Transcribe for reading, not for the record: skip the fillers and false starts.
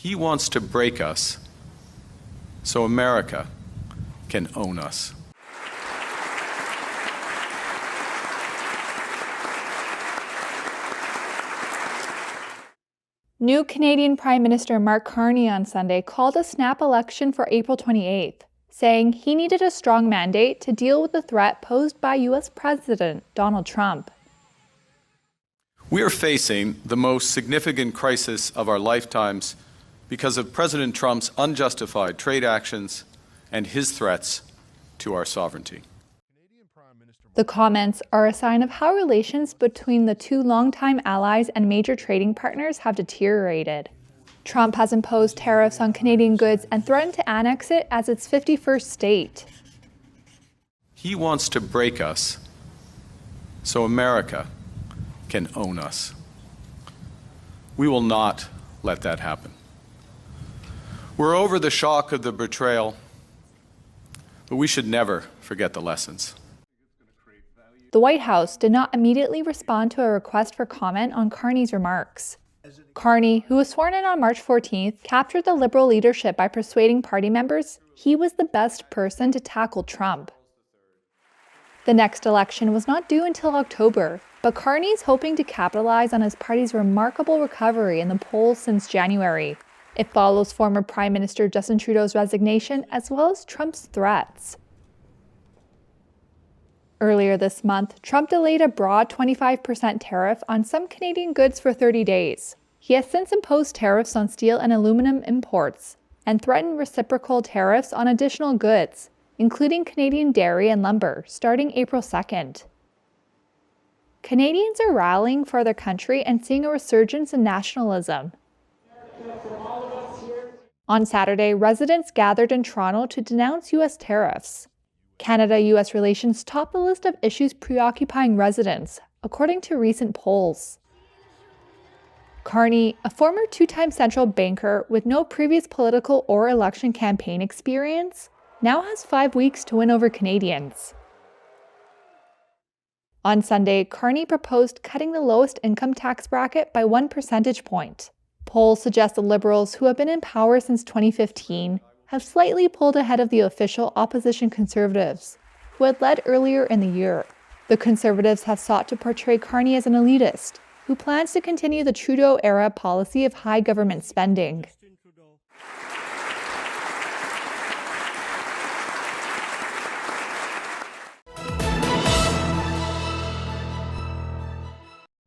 He wants to break us so America can own us. New Canadian Prime Minister Mark Carney on Sunday called a snap election for April 28th, saying he needed a strong mandate to deal with the threat posed by U.S. President Donald Trump. We are facing the most significant crisis of our lifetimes because of President Trump's unjustified trade actions and his threats to our sovereignty. The comments are a sign of how relations between the two longtime allies and major trading partners have deteriorated. Trump has imposed tariffs on Canadian goods and threatened to annex it as its 51st state. He wants to break us so America can own us. We will not let that happen. We're over the shock of the betrayal, but we should never forget the lessons. The White House did not immediately respond to a request for comment on Carney's remarks. Carney, who was sworn in on March 14th, captured the Liberal leadership by persuading party members he was the best person to tackle Trump. The next election was not due until October, but Carney's hoping to capitalize on his party's remarkable recovery in the polls since January. It follows former Prime Minister Justin Trudeau's resignation as well as Trump's threats. Earlier this month, Trump delayed a broad 25% tariff on some Canadian goods for 30 days. He has since imposed tariffs on steel and aluminum imports and threatened reciprocal tariffs on additional goods, including Canadian dairy and lumber, starting April 2nd. Canadians are rallying for their country and seeing a resurgence in nationalism. On Saturday, residents gathered in Toronto to denounce U.S. tariffs. Canada-U.S. relations top the list of issues preoccupying residents, according to recent polls. Carney, a former two-time central banker with no previous political or election campaign experience, now has 5 weeks to win over Canadians. On Sunday, Carney proposed cutting the lowest income tax bracket by 1 percentage point. Polls suggest the Liberals, who have been in power since 2015, have slightly pulled ahead of the official opposition Conservatives, who had led earlier in the year. The Conservatives have sought to portray Carney as an elitist, who plans to continue the Trudeau-era policy of high government spending.